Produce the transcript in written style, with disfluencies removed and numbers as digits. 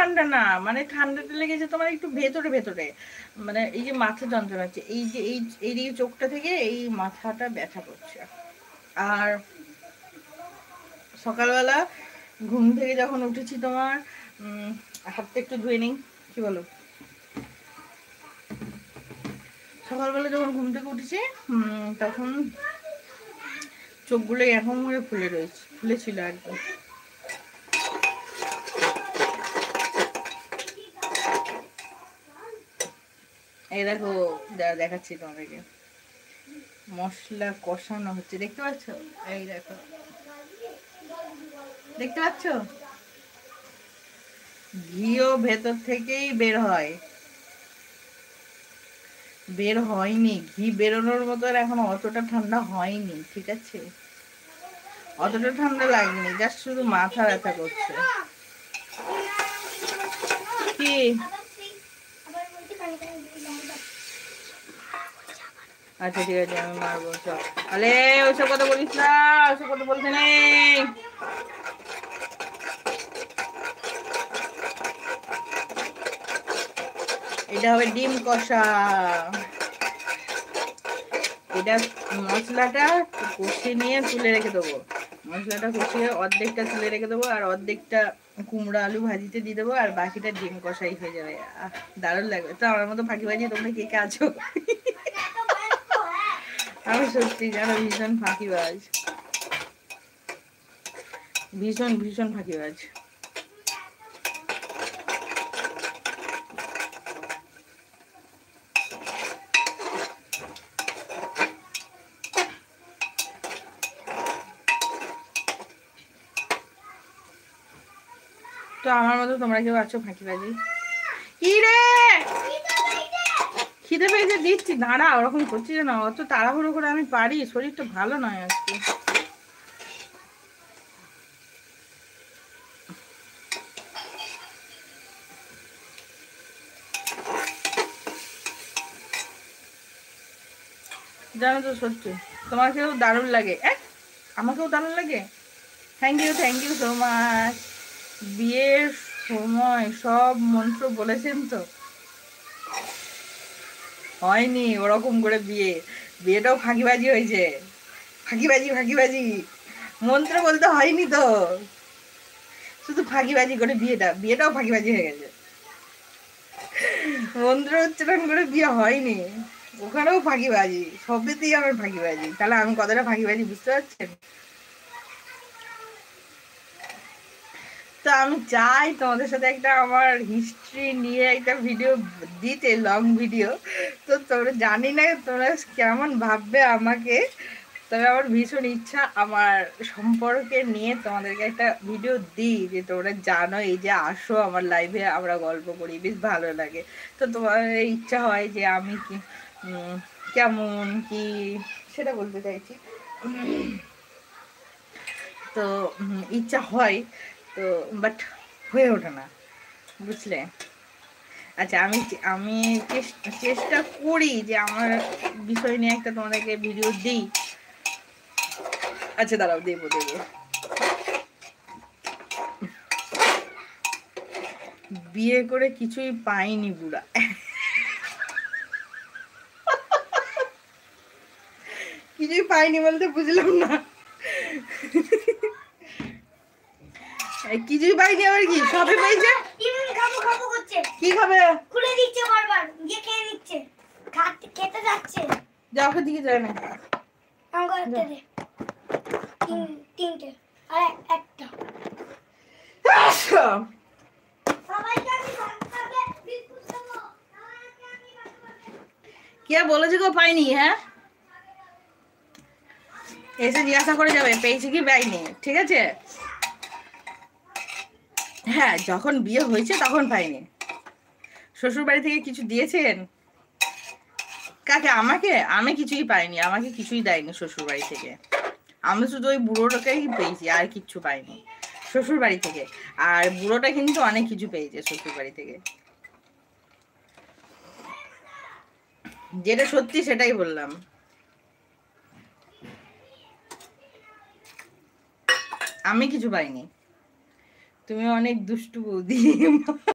ঠান্ডা না, মানে ঠান্ডাটা লেগেছে তোমার একটু ভেতরে ভেতরে, মানে এই যে মাথা যন্ত্রণা হচ্ছে, এই যে এই চোখটা থেকে এই মাথাটা ব্যথা করছে। আর সকালবেলা ঘুম থেকে যখন উঠেছি তোমার হাতটা একটু ধুয়ে নিই, কি বলো? সকালবেলা যখন ঘুম থেকে উঠেছি তখন চোখগুলো এরকম করে ফুলেছিল একদম। এই দেখো দেখাচ্ছি তোমাদেরকে, মশলা কষানো হচ্ছে, দেখতে পাচ্ছ? এই দেখো, দেখতে পাচ্ছ? ঘিও ভেতর থেকেই বের হয়, বের হয়নি, ঘি বেরোনোর মতো এখন অতটা ঠান্ডা হয়নি, ঠিক আছে? অতটা ঠান্ডা লাগেনি, জাস্ট শুধু মাথা ব্যথা করছে। কি? আচ্ছা ঠিক আছে, আমি মারবো সব। তাহলে ওইসব কথা বলিস না, ওইসব কথা বলতে নেই। এটা হবে ডিম কষা। এটা মশলাটা কষিয়ে নিয়ে তুলে রেখে দেবো, মশলাটা কষিয়ে অর্ধেকটা তুলে রেখে দেবো, আর অর্ধেকটা কুমড়ো আলু ভাজিতে দিয়ে দেবো, আর বাকিটা ডিম কষাই হয়ে যাবে। দারুণ লাগবে তো। আমার মতো ফাঁকিবাজি তোমরা কে কে আছো? আমি সত্যি জানো ভীষণ ফাঁকিবাজ, ভীষণ ভীষণ ফাঁকিবাজ। তো আমার মতো তোমরা কেউ আছো ফাঁকিবাজি? কি রে, খিদে পেয়েছে দিচ্ছি, দাঁড়া, ওরকম করছিস না, অত তাড়াহুড়ো করে আমি পারি, শরীরটা ভালো নয় আজকে। জানো তো সত্যি তোমাকেও দারুণ লাগে, আমাকেও দারুণ লাগে। Thank you so much. বিয়ের সময় সব মন্ত্র বলেছেন তো? হয়নি ওরকম করে বিয়ে, বিয়েটাও ফাঁকিবাজি হয়েছে, ফাঁকিবাজি ফাঁকিবাজি, মন্ত্র বলতে হয়নি তো, শুধু ফাঁকিবাজি করে বিয়েটাও ফাঁকিবাজি হয়ে গেছে। মন্ত্র উচ্চারণ করে বিয়ে হয়নি, ওখানেও ফাঁকিবাজি, সবেতেই আমার ফাঁকিবাজি। তাহলে আমি কতটা ফাঁকিবাজি বুঝতে পারছেন? তো আমি চাই তোমাদের সাথে একটা আমার হিস্ট্রি নিয়ে একটা ভিডিও দিতে, লং ভিডিও। তো তোমরা জানি না তোমরা কেমন ভাববে আমাকে, তবে আমার ভীষণ ইচ্ছা আমার সম্পর্কে নিয়ে তোমাদেরকে একটা ভিডিও দিই, যে তোমরা জানো এই যে আসো আমার লাইভে, আমরা গল্প করি, বেশ ভালো লাগে। তো তোমার ইচ্ছা হয় যে আমি কি কেমন কি সেটা বলতে চাইছি। তো ইচ্ছা হয় তো, বাট হয়ে ওঠে না, বুঝলে? আচ্ছা আমি আমি চেষ্টা করি যে আমার বিষয় নিয়ে একটা তোমাদেরকে ভিডিও দিই। আচ্ছা দাঁড়াও, দেবো। বিয়ে করে কিছুই পাইনি বুড়া। কিছুই পাইনি বলতে বুঝলাম না। কিছুই পাইনি আবার কি? সবে পাইছে। কি খাবে? খুলে দিচ্ছে বারবার, গিয়ে খেয়ে নিচ্ছে, খেতে যাচ্ছে। যাও, ওখান দিকে যায় না। আমাকে দে তিনটে আর একটা। কে বলেছে গো পাইনি? হ্যাঁ, এসে জিজ্ঞাসা করে যাবে পেয়েছি কি পাইনি, ঠিক আছে? হ্যাঁ, যখন বিয়ে হয়েছে তখন পাইনি। শ্বশুর বাড়ি থেকে কিছু দিয়েছেন? কাকে? আমাকে? আমি কিছুই পাইনি, আমাকে কিছুই দেয়নি শ্বশুর বাড়ি থেকে। আমি শুধু ওই বুড়োটাকেই পেয়েছি, আর কিচ্ছু পাইনি শ্বশুর বাড়ি থেকে। আর বুড়োটা কিন্তু অনেক কিছু পেয়েছে শ্বশুর বাড়ি থেকে, যেটা সত্যি সেটাই বললাম। আমি কিছু পাইনি, তুমি অনেক দুষ্টু বৌদি।